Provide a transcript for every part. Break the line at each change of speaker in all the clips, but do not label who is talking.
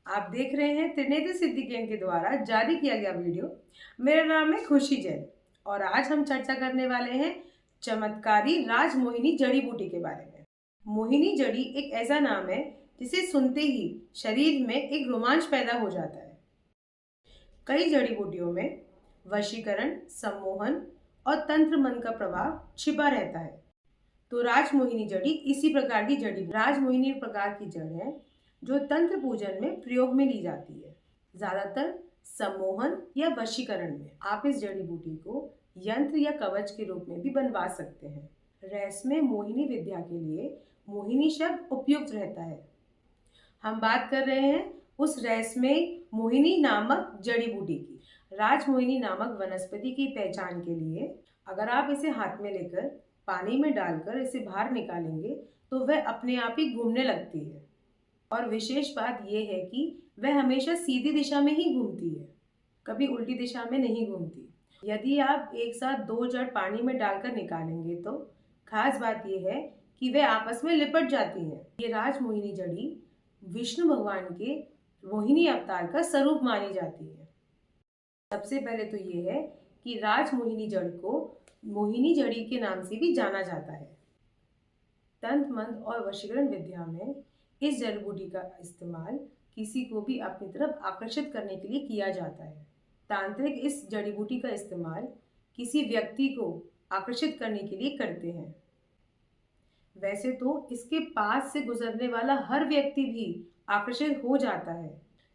आप देख रहे हैं त्रिनेत्र सिद्धि केंद्र के द्वारा जारी किया गया वीडियो। मेरा नाम है खुशी जैन और आज हम चर्चा करने वाले हैं चमत्कारी राजमोहिनी जड़ी बूटी के बारे में। मोहिनी जड़ी एक ऐसा नाम है जिसे सुनते ही शरीर में एक रोमांच पैदा हो जाता है। कई जड़ी बूटियों में वशीकरण, सम्मोहन और तंत्र मन का प्रभाव छिपा रहता है। तो राजमोहिनी जड़ी इसी प्रकार की जड़ी राजमोहिनी प्रकार की जड़ है जो तंत्र पूजन में प्रयोग में ली जाती है। ज्यादातर सम्मोहन या वशीकरण में आप इस जड़ी बूटी को यंत्र या कवच के रूप में भी बनवा सकते हैं। रहस्यमय मोहिनी विद्या के लिए मोहिनी शब्द उपयुक्त रहता है। हम बात कर रहे हैं उस रहस्यमय मोहिनी नामक जड़ी बूटी की। राजमोहिनी नामक वनस्पति की पहचान के लिए अगर आप इसे हाथ में लेकर पानी में डालकर इसे बाहर निकालेंगे तो वह अपने आप ही घूमने लगती है। और विशेष बात यह है कि वह हमेशा सीधी दिशा में ही घूमती है, कभी उल्टी दिशा में नहीं घूमती। यदि आप एक साथ दो जड़ पानी में डालकर निकालेंगे तो खास बात यह है कि वे आपस में लिपट जाती हैं। ये राजमोहिनी जड़ी विष्णु भगवान के मोहिनी अवतार का स्वरूप मानी जाती है। सबसे पहले तो ये है कि राजमोहिनी जड़ को मोहिनी जड़ी के नाम से भी जाना जाता है। तंत्र मंत्र और वशीकरण विद्या में इस जड़ी बूटी का इस्तेमाल किसी को भी अपनी तरफ आकर्षित करने के लिए किया जाता है। तांत्रिक इस जड़ी बूटी का इस्तेमाल किसी व्यक्ति को आकर्षित करने के लिए करते हैं। वैसे तो इसके पास से गुजरने वाला हर व्यक्ति भी आकर्षित हो जाता है,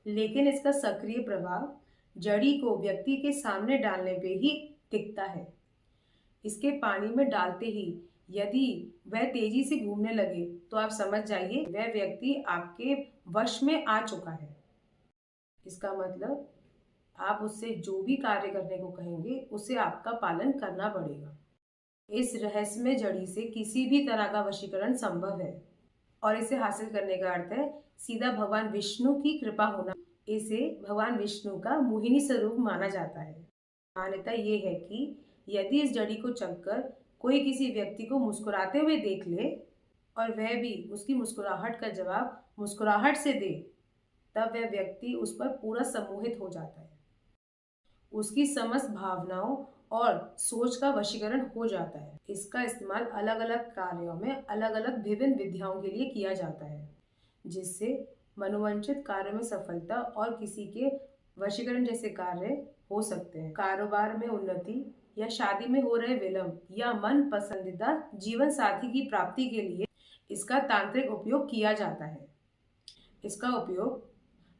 लेकिन इसका सक्रिय प्रभाव जड़ी को व्यक्ति के सामने डालने पे ही टिकता है। इसके पानी में डालते ही यदि वह तेजी से घूमने लगे तो आप समझ जाइए वह व्यक्ति आपके वश में आ चुका है। इसका मतलब आप उससे जो भी कार्य करने को कहेंगे उसे आपका पालन करना पड़ेगा। इस रहस्यमय जड़ी से किसी भी तरह का वशीकरण संभव है और इसे हासिल करने का अर्थ है सीधा भगवान विष्णु की कृपा होना। इसे भगवान विष्णु का मोहिनी स्वरूप माना जाता है। मान्यता ये है कि यदि इस जड़ी को चखकर कोई किसी व्यक्ति को मुस्कुराते हुए देख ले और वह भी उसकी मुस्कुराहट का जवाब मुस्कुराहट से दे, तब वह व्यक्ति उस पर पूरा सम्मोहित हो जाता है। उसकी समस्त भावनाओं और सोच का वशीकरण हो जाता है। इसका इस्तेमाल अलग अलग कार्यों में अलग अलग विभिन्न विधियों के लिए किया जाता है, जिससे मनोवांछित कार्य में सफलता और किसी के वशीकरण जैसे कार्य हो सकते हैं। कारोबार में उन्नति या शादी में हो रहे विलंब या मन पसंदीदा जीवन साथी की प्राप्ति के लिए इसका तांत्रिक उपयोग किया जाता है। इसका उपयोग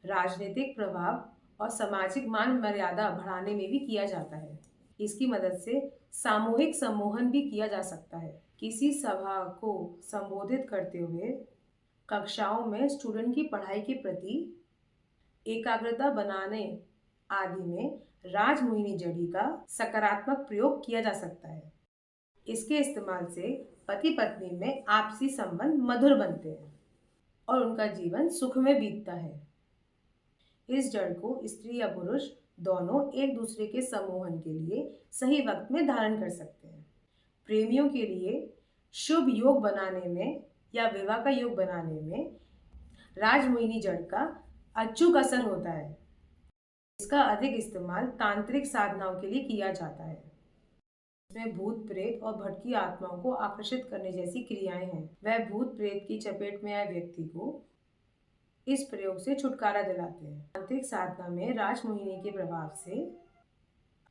राजनीतिक प्रभाव और सामाजिक मान मर्यादा बढ़ाने में भी किया जाता है। इसकी मदद से सामूहिक सम्मोहन भी किया जा सकता है। किसी सभा को संबोधित करते हुए कक्षाओं में स्टूडेंट की पढ़ाई के प्रति एकाग्रता बनाने आदि में राजमोहिनी जड़ी का सकारात्मक प्रयोग किया जा सकता है। इसके इस्तेमाल से पति पत्नी में आपसी संबंध मधुर बनते हैं और उनका जीवन सुख में बीतता है। इस जड़ को स्त्री या पुरुष दोनों एक दूसरे के सम्मोहन के लिए सही वक्त में धारण कर सकते हैं। प्रेमियों के लिए शुभ योग बनाने में या विवाह का योग बनाने में राजमोहिनी जड़ का अचूक असर होता है। इसका अधिक इस्तेमाल तांत्रिक साधनाओं के लिए किया जाता है। इसमें भूत प्रेत और भटकी आत्माओं को आकर्षित करने जैसी क्रियाएं हैं। वह भूत प्रेत की चपेट में आए व्यक्ति को इस प्रयोग से छुटकारा दिलाते हैं। तांत्रिक साधना में राजमोहिनी के प्रभाव से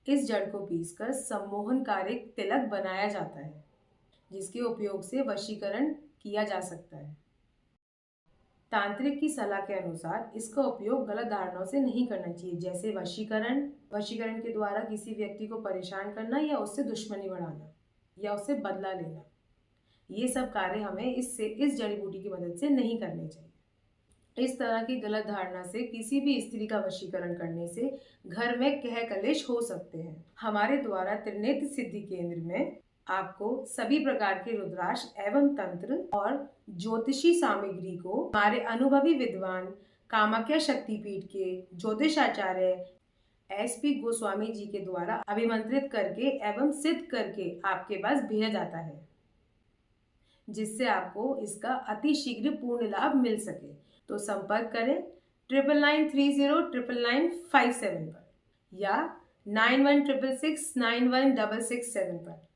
इस जड़ को पीसकर सम्मोहनकारिक तिलक बनाया जाता है, जिसके उपयोग से वशीकरण किया जा सकता है। तांत्रिक की सलाह के अनुसार इसका उपयोग गलत धारणाओं से नहीं करना चाहिए, जैसे वशीकरण के द्वारा किसी व्यक्ति को परेशान करना या उससे दुश्मनी बढ़ाना या उससे बदला लेना। ये सब कार्य हमें इस जड़ी बूटी की मदद से नहीं करने चाहिए। इस तरह की गलत धारणा से किसी भी स्त्री का वशीकरण करने से घर में कह कलेश हो सकते हैं। हमारे द्वारा त्रिनेत्र सिद्धि केंद्र में आपको सभी प्रकार के रुद्राक्ष एवं तंत्र और ज्योतिषी सामग्री को हमारे अनुभवी विद्वान कामाख्या शक्तिपीठ के ज्योतिषाचार्य SP गोस्वामी जी के द्वारा अभिमंत्रित करके एवं सिद्ध करके आपके पास भेजा जाता है, जिससे आपको इसका अति शीघ्र पूर्ण लाभ मिल सके। तो संपर्क करें 9930995957 पर या 9166691667 पर।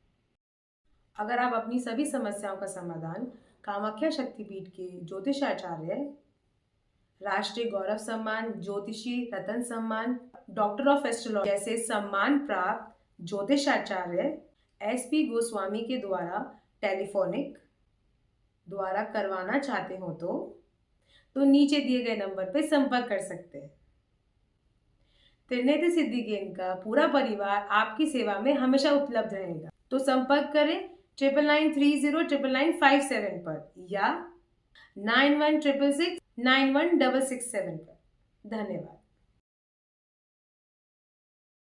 अगर आप अपनी सभी समस्याओं का समाधान कामाख्या शक्तिपीठ के ज्योतिषाचार्य, राष्ट्रीय गौरव सम्मान, ज्योतिषी रतन सम्मान, डॉक्टर ऑफ एस्ट्रोलॉजी जैसे सम्मान प्राप्त ज्योतिषाचार्य SP गोस्वामी के द्वारा टेलीफोनिक द्वारा करवाना चाहते हो तो नीचे दिए गए नंबर पर संपर्क कर सकते हैं। त्रिनेत्र सिद्धि गेंद का पूरा परिवार आपकी सेवा में हमेशा उपलब्ध रहेगा। तो संपर्क करें 9930995957 पर या 9166691667 पर। धन्यवाद।